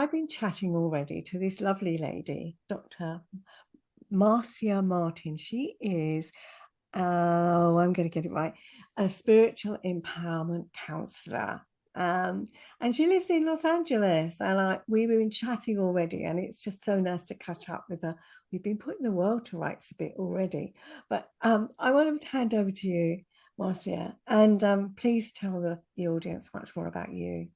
I've been chatting already to this lovely lady, Dr. Marcia Martin. She is, I'm going to get it right, a spiritual empowerment counselor. And she lives in Los Angeles. And we've been chatting already, and it's just so nice to catch up with her. We've been putting the world to rights a bit already. But I want to hand over to you, Marcia, and please tell the audience much more about you.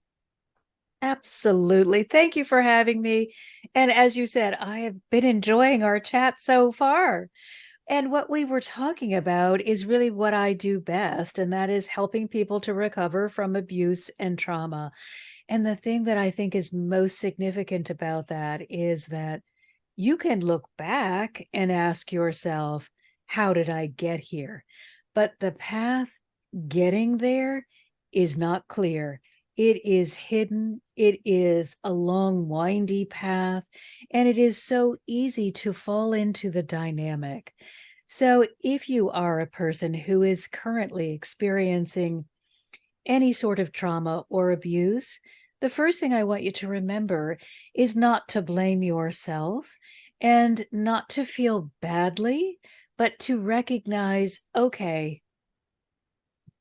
Absolutely. Thank you for having me. And as you said, I have been enjoying our chat so far. And what we were talking about is really what I do best, and that is helping people to recover from abuse and trauma. And the thing that I think is most significant about that is that you can look back and ask yourself, how did I get here? But the path getting there is not clear. It is hidden. It is a long, windy path, and it is so easy to fall into the dynamic. So, if you are a person who is currently experiencing any sort of trauma or abuse, the first thing I want you to remember is not to blame yourself and not to feel badly, but to recognize, okay,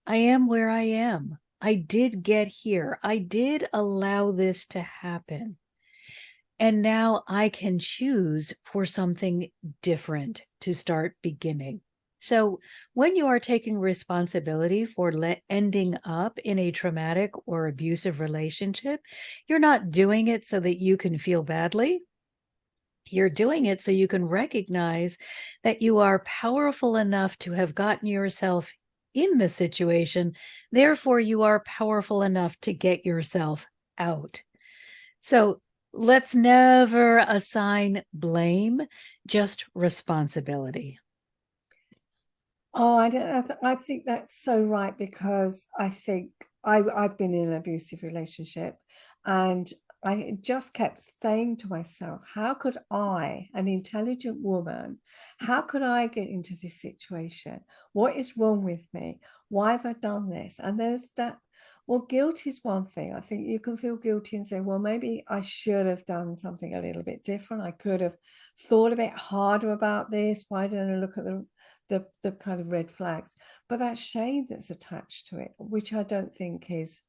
I am where I am. I did get here. I did allow this to happen. And now I can choose for something different to start beginning. So, when you are taking responsibility for ending up in a traumatic or abusive relationship, you're not doing it so that you can feel badly. You're doing it so you can recognize that you are powerful enough to have gotten yourself in the situation. Therefore, you are powerful enough to get yourself out. So let's never assign blame, just responsibility. Oh, I think that's so right, because I think I've been in an abusive relationship, and I just kept saying to myself, how could I, an intelligent woman, how could I get into this situation? What is wrong with me? Why have I done this? And there's that, well, guilt is one thing. I think you can feel guilty and say, well, maybe I should have done something a little bit different. I could have thought a bit harder about this. Why didn't I look at the kind of red flags? But that shame that's attached to it, which I don't think is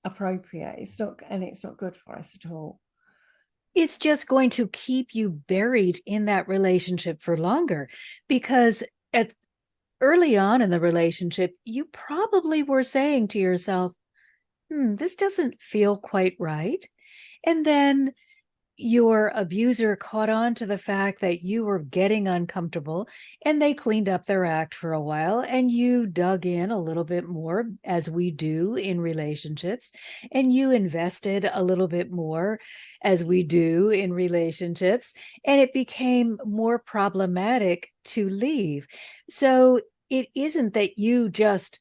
appropriate, it's not, and it's not good for us at all. It's just going to keep you buried in that relationship for longer because at early on in the relationship, you probably were saying to yourself, this doesn't feel quite right. And then your abuser caught on to the fact that you were getting uncomfortable and they cleaned up their act for a while and you dug in a little bit more, as we do in relationships, and you invested a little bit more, as we do in relationships, and it became more problematic to leave. So it isn't that you just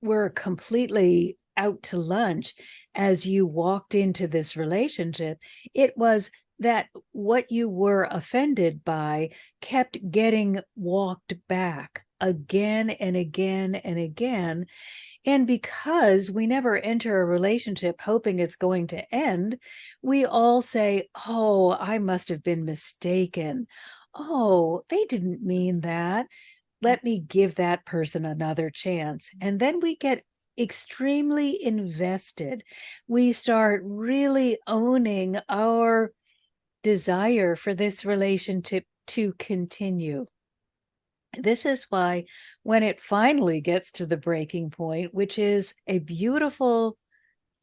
were completely out to lunch as you walked into this relationship. It was that what you were offended by kept getting walked back again and again and again. And because we never enter a relationship hoping it's going to end, we all say, oh, I must have been mistaken. Oh, they didn't mean that. Let me give that person another chance. And then we get extremely invested. We start really owning our desire for this relationship to continue. This is why, when it finally gets to the breaking point, which is a beautiful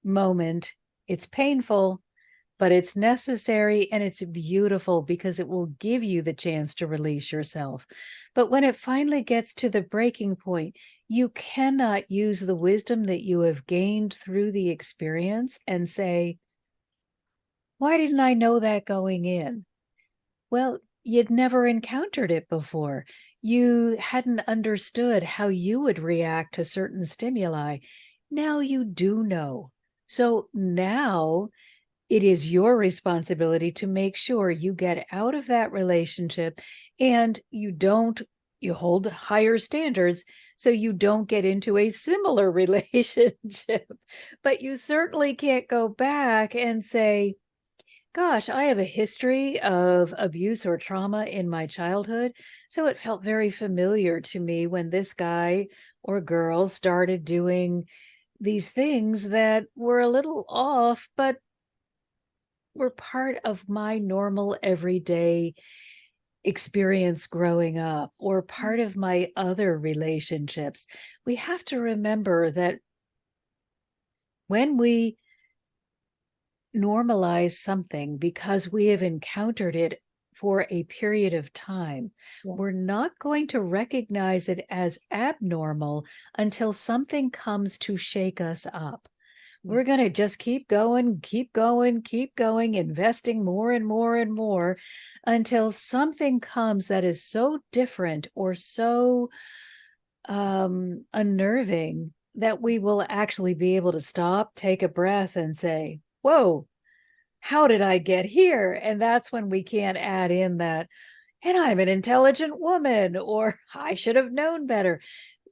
moment, it's painful, but it's necessary and it's beautiful because it will give you the chance to release yourself. But when it finally gets to the breaking point, you cannot use the wisdom that you have gained through the experience and say, why didn't I know that going in? Well, you'd never encountered it before. You hadn't understood how you would react to certain stimuli. Now you do know. So now it is your responsibility to make sure you get out of that relationship and you hold higher standards so you don't get into a similar relationship. But you certainly can't go back and say, Gosh, I have a history of abuse or trauma in my childhood, so it felt very familiar to me when this guy or girl started doing these things that were a little off, but were part of my normal everyday experience growing up or part of my other relationships. We have to remember that when we normalize something because we have encountered it for a period of time, Yeah. we're not going to recognize it as abnormal until something comes to shake us up. Yeah. We're going to just keep going, keep going, keep going, investing more and more and more until something comes that is so different or so unnerving that we will actually be able to stop, take a breath, and say, whoa, how did I get here? And that's when we can't add in that, and I'm an intelligent woman, or I should have known better.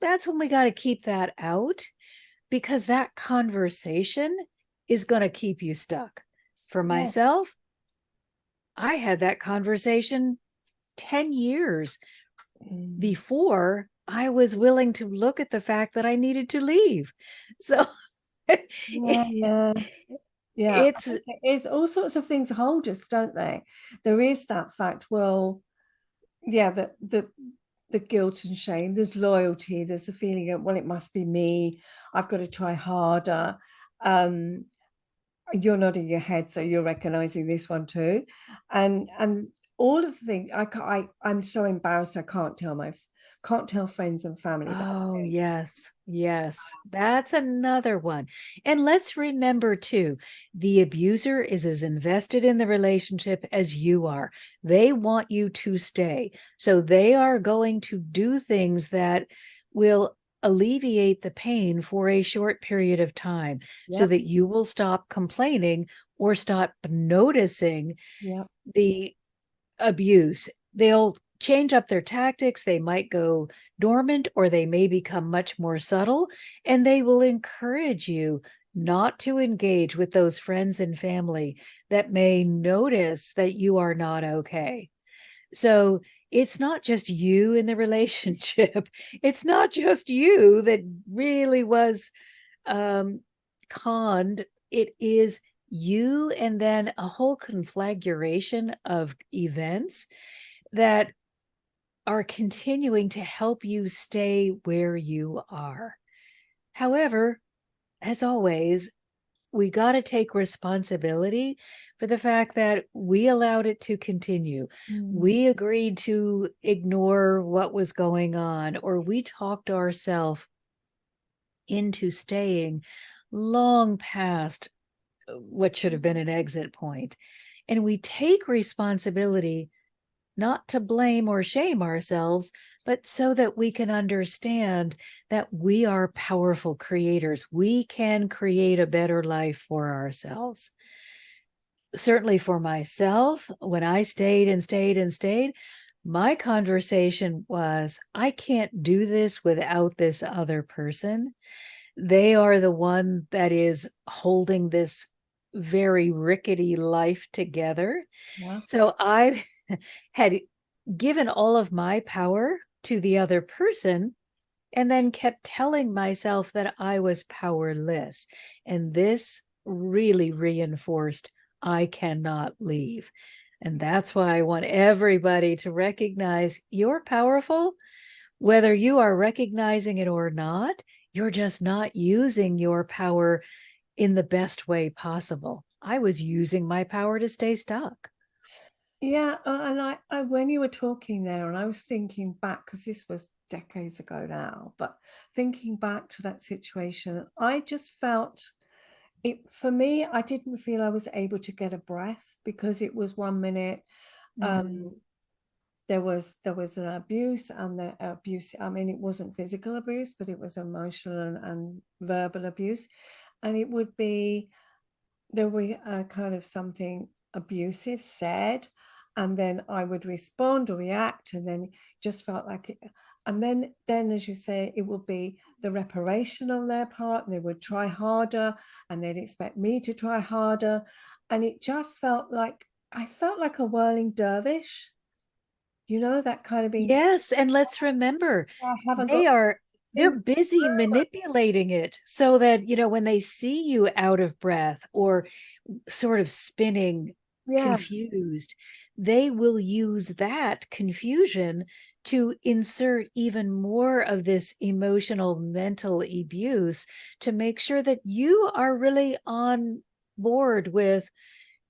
That's when we got to keep that out because that conversation is going to keep you stuck. For Yeah. myself, I had that conversation 10 years Mm. before I was willing to look at the fact that I needed to leave. So Yeah, yeah. Yeah, I it's, think it is all sorts of things hold us, don't they? There is that fact, well, yeah, the guilt and shame, there's loyalty, there's the feeling of, well, it must be me, I've got to try harder. Um, you're nodding your head, so you're recognizing this one too. And all of the things I'm so embarrassed I can't tell friends and family that oh, I do. yes, yes, that's another one. And let's remember too, the abuser is as invested in the relationship as you are. They want you to stay. So they are going to do things that will alleviate the pain for a short period of time so Yep, that you will stop complaining or stop noticing yep, the abuse. They'll change up their tactics. They might go dormant or they may become much more subtle, and they will encourage you not to engage with those friends and family that may notice that you are not okay. So it's not just you in the relationship. It's not just you that really was um, conned. It is you and then a whole conflagration of events that are continuing to help you stay where you are. However, as always, we got to take responsibility for the fact that we allowed it to continue. mm, We agreed to ignore what was going on, or we talked ourselves into staying long past what should have been an exit point. And we take responsibility not to blame or shame ourselves, but so that we can understand that we are powerful creators. We can create a better life for ourselves. Certainly for myself, when I stayed and stayed and stayed, my conversation was, I can't do this without this other person. They are the one that is holding this very rickety life together. yeah. So I had given all of my power to the other person and then kept telling myself that I was powerless. And this really reinforced I cannot leave. And that's why I want everybody to recognize you're powerful, whether you are recognizing it or not. You're just not using your power in the best way possible. I was using my power to stay stuck. Yeah, and I when you were talking there, and I was thinking back because this was decades ago now, but thinking back to that situation, I just felt it for me. I didn't feel I was able to get a breath because it was 1 minute. Mm. Um, there was an abuse, and the abuse. I mean, it wasn't physical abuse, but it was emotional and verbal abuse, and it would be there were kind of something abusive said, and then I would respond or react, and then just felt like it. And then, as you say, it would be the reparation on their part, and they would try harder, and they'd expect me to try harder, and it just felt like I felt like a whirling dervish, that kind of being. Yes, and let's remember, I haven't they got are they're think busy manipulating it so that, when they see you out of breath or sort of spinning, yeah, confused, they will use that confusion to insert even more of this emotional mental abuse to make sure that you are really on board with,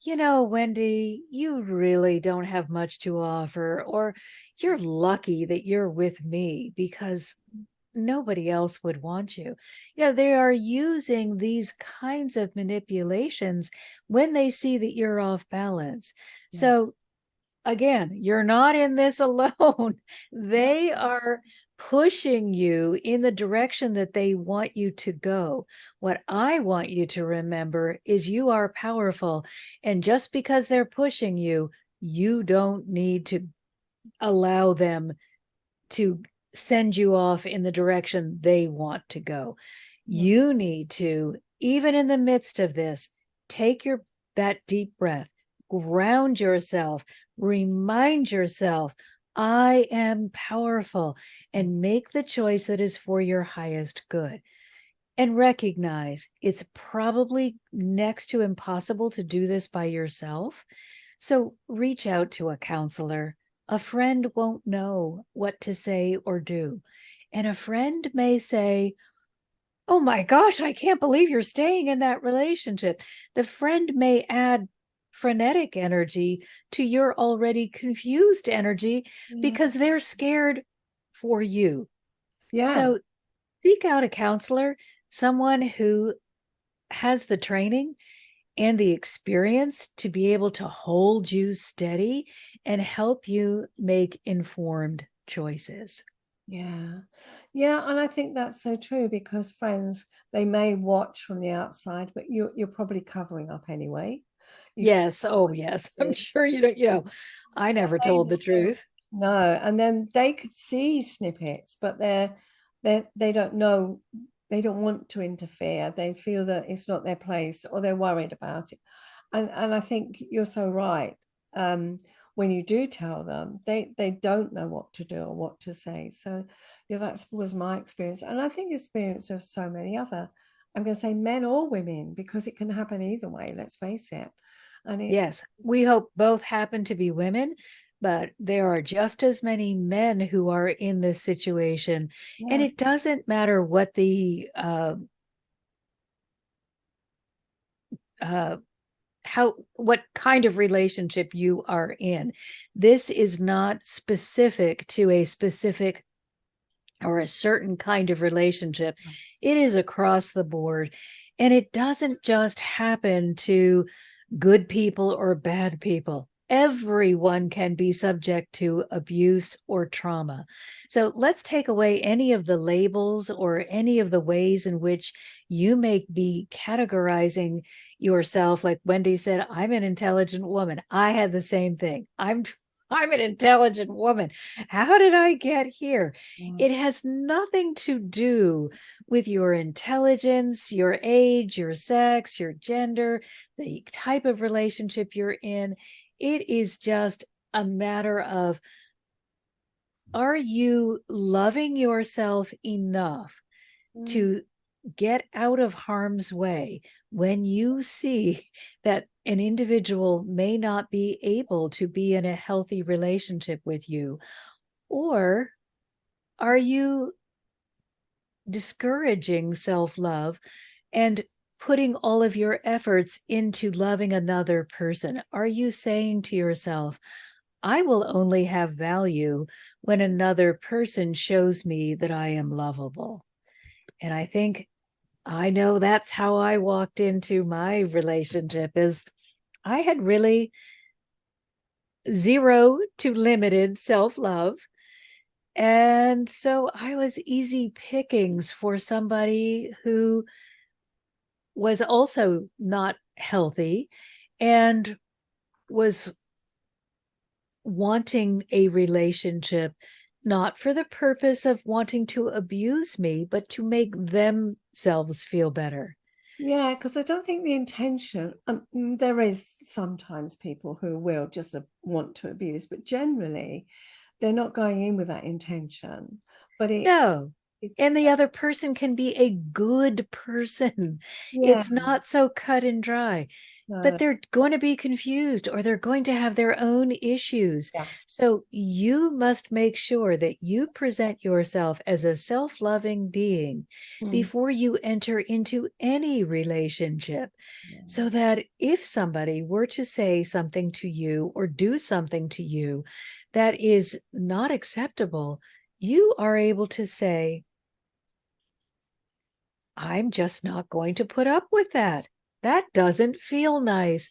Wendy, you really don't have much to offer, or you're lucky that you're with me because nobody else would want you. They are using these kinds of manipulations when they see that you're off balance. yeah, So again, you're not in this alone. no, They are pushing you in the direction that they want you to go. What I want you to remember is you are powerful. And just because they're pushing you, you don't need to allow them to send you off in the direction they want to go. yeah, You need to, even in the midst of this, take that deep breath, ground yourself, remind yourself, I am powerful, and make the choice that is for your highest good. And recognize it's probably next to impossible to do this by yourself. So reach out to a counselor. A friend won't know what to say or do. And a friend may say, oh my gosh, I can't believe you're staying in that relationship. The friend may add frenetic energy to your already confused energy yeah, because they're scared for you. yeah. So seek out a counselor, someone who has the training and the experience to be able to hold you steady and help you make informed choices. Yeah. Yeah, and I think that's so true because friends, they may watch from the outside, but you're probably covering up anyway. You feel Yes. Oh, yes. I'm sure you don't, I never they told the truth. no, and then they could see snippets, but they don't know, they don't want to interfere. They feel that it's not their place or they're worried about it. And I think you're so right. When you do tell them, they don't know what to do or what to say. So yeah, that was my experience. And I think experience of so many other, I'm going to say men or women, because it can happen either way, let's face it. And it, Yes. We hope both happen to be women, but there are just as many men who are in this situation. And yeah, it doesn't matter what the uh, what kind of relationship you are in. This is not specific to a specific or a certain kind of relationship. It is across the board. And it doesn't just happen to good people or bad people. Everyone can be subject to abuse or trauma. So let's take away any of the labels or any of the ways in which you may be categorizing yourself. Like Wendy said, I'm an intelligent woman. I had the same thing. I'm an intelligent woman. How did I get here? yeah, It has nothing to do with your intelligence, your age, your sex, your gender, the type of relationship you're in. It is just a matter of, are you loving yourself enough mm, to get out of harm's way when you see that an individual may not be able to be in a healthy relationship with you? Or are you discouraging self love and putting all of your efforts into loving another person? Are you saying to yourself, I will only have value when another person shows me that I am lovable? And I think I know that's how I walked into my relationship is I had really zero to limited self-love. And so I was easy pickings for somebody who was also not healthy and was wanting a relationship, not for the purpose of wanting to abuse me, but to make themselves feel better. Yeah, because I don't think the intention, there is sometimes people who will just want to abuse, but generally they're not going in with that intention. But No. it's, And the other person can be a good person. yeah, It's not so cut and dry, but no, they're going to be confused or they're going to have their own issues. yeah, So you must make sure that you present yourself as a self-loving being mm, before you enter into any relationship, yeah, so that if somebody were to say something to you or do something to you that is not acceptable, you are able to say, I'm just not going to put up with that. That doesn't feel nice.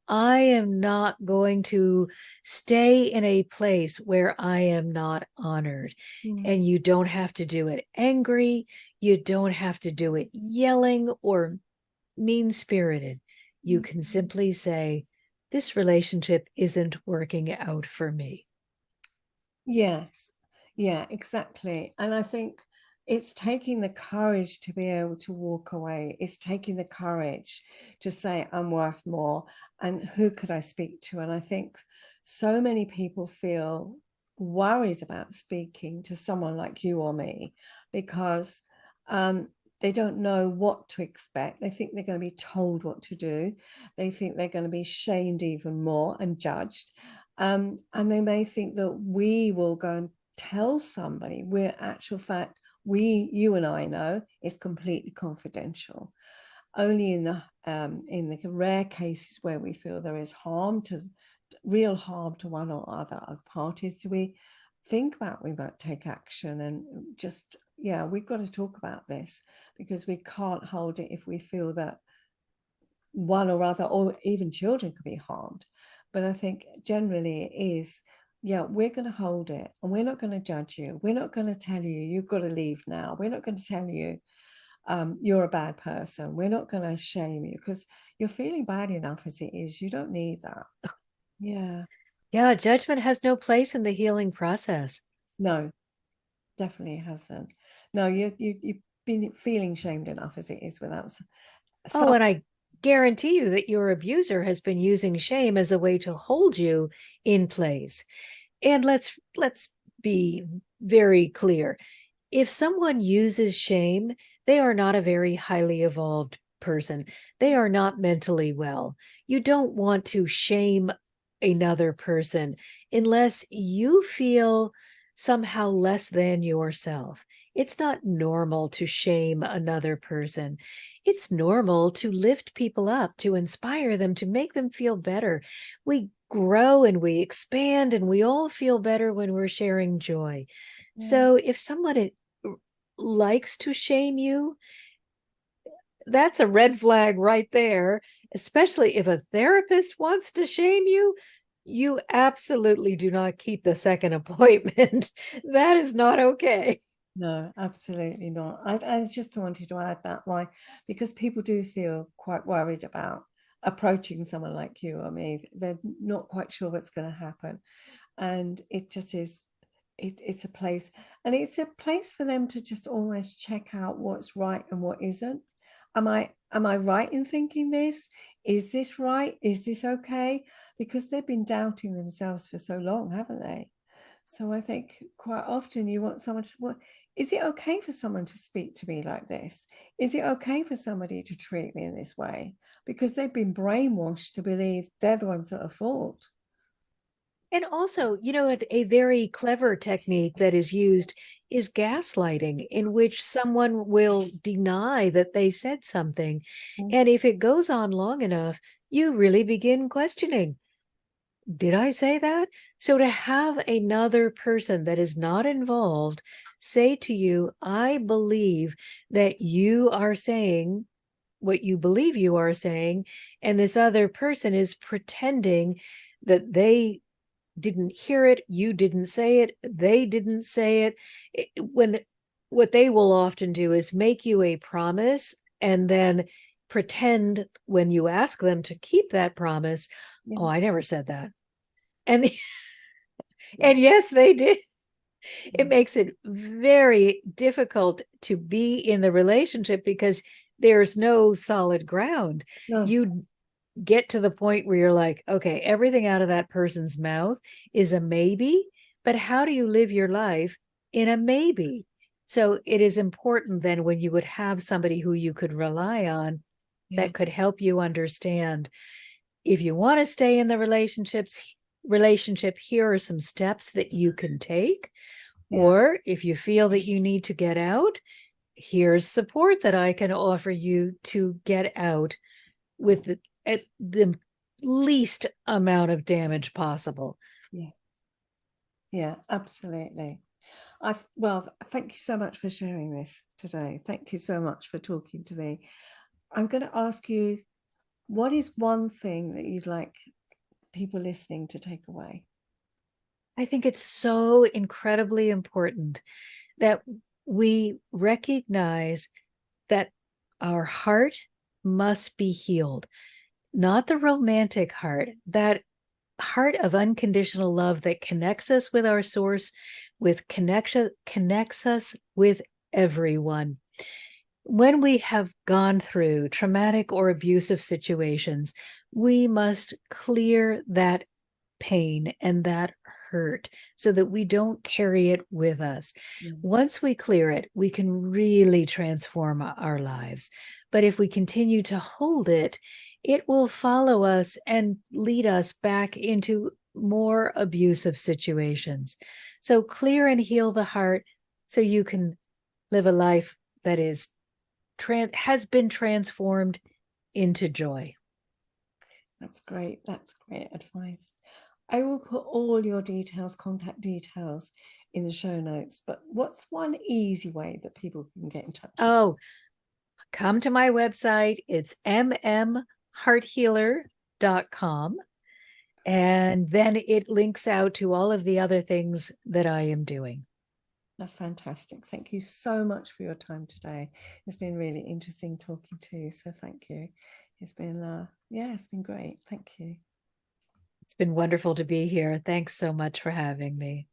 I am not going to stay in a place where I am not honored. mm, And you don't have to do it angry. You don't have to do it yelling or mean spirited. You can mm. simply say, this relationship isn't working out for me. Yes, yeah, exactly. And I think it's taking the courage to be able to walk away. It's taking the courage to say, I'm worth more. And who could I speak to? And I think so many people feel worried about speaking to someone like you or me because they don't know what to expect. They think they're going to be told what to do. They think they're going to be shamed even more and judged. And they may think that we will go and tell somebody, where actual fact, you and I know it's completely confidential. Only in the rare cases where we feel there is real harm to one or other of parties, do we think about we might take action and just, yeah, we've got to talk about this because we can't hold it if we feel that one or other, or even children could be harmed. But I think generally it is, yeah, we're going to hold it and we're not going to judge you. We're not going to tell you you've got to leave now. We're not going to tell you you're a bad person. We're not going to shame you because you're feeling bad enough as it is. You don't need that. Yeah, Yeah, judgment has no place in the healing process. no, definitely hasn't. No, you've been feeling shamed enough as it is without Oh, some. and I guarantee you that your abuser has been using shame as a way to hold you in place. And let's be very clear. If someone uses shame, they are not a very highly evolved person. They are not mentally well. You don't want to shame another person unless you feel somehow less than yourself. It's not normal to shame another person. It's normal to lift people up, to inspire them, to make them feel better. We grow and we expand, and we all feel better when we're sharing joy. Yeah, So if someone likes to shame you, that's a red flag right there, especially if a therapist wants to shame you. You absolutely do not keep the second appointment. That is not okay. no, absolutely not. I just wanted to add that why, because people do feel quite worried about approaching someone like you or me. They're not quite sure what's going to happen. And it just is, it's a place, and it's a place for them to just almost check out what's right and what isn't. Am I right in thinking this? Is this right? Is this okay? Because they've been doubting themselves for so long, haven't they? So I think quite often you want someone to, well, is it okay for someone to speak to me like this? Is it okay for somebody to treat me in this way? Because they've been brainwashed to believe they're the ones that are fault. And also, a very clever technique that is used is gaslighting, in which someone will deny that they said something. And if it goes on long enough, you really begin questioning, did I say that? So to have another person that is not involved say to you, I believe that you are saying what you believe you are saying, and this other person is pretending that they didn't hear it, you didn't say it, they didn't say it. When what they will often do is make you a promise and then pretend when you ask them to keep that promise, Yeah. oh, I never said that. And Yeah. And yes, they did. It Mm. makes it very difficult to be in the relationship because there's no solid ground. No. You get to the point where you're like, okay, everything out of that person's mouth is a maybe, but how do you live your life in a maybe? So it is important then when you would have somebody who you could rely on Yeah. that could help you understand if you want to stay in the relationship, here are some steps that you can take. Yeah. Or if you feel that you need to get out, here's support that I can offer you to get out with at the least amount of damage possible. Yeah. Yeah. Absolutely. Well, thank you so much for sharing this today. Thank you so much for talking to me. I'm going to ask you, what is one thing that you'd like people listening to take away? I think it's so incredibly important that we recognize that our heart must be healed, not the romantic heart, that heart of unconditional love that connects us with our source, with connection, connects us with everyone. When we have gone through traumatic or abusive situations, we must clear that pain and that hurt so that we don't carry it with us. Mm. Once we clear it, we can really transform our lives. But if we continue to hold it, it will follow us and lead us back into more abusive situations. So clear and heal the heart so you can live a life that has been transformed into joy. That's great. That's great advice. I will put all your details, contact details in the show notes, but what's one easy way that people can get in touch with Oh, come to my website. It's mmhearthealer.com. And then it links out to all of the other things that I am doing. That's fantastic. Thank you so much for your time today. It's been really interesting talking to you. So thank you. It's been, yeah, it's been great. Thank you. It's been wonderful to be here. Thanks so much for having me.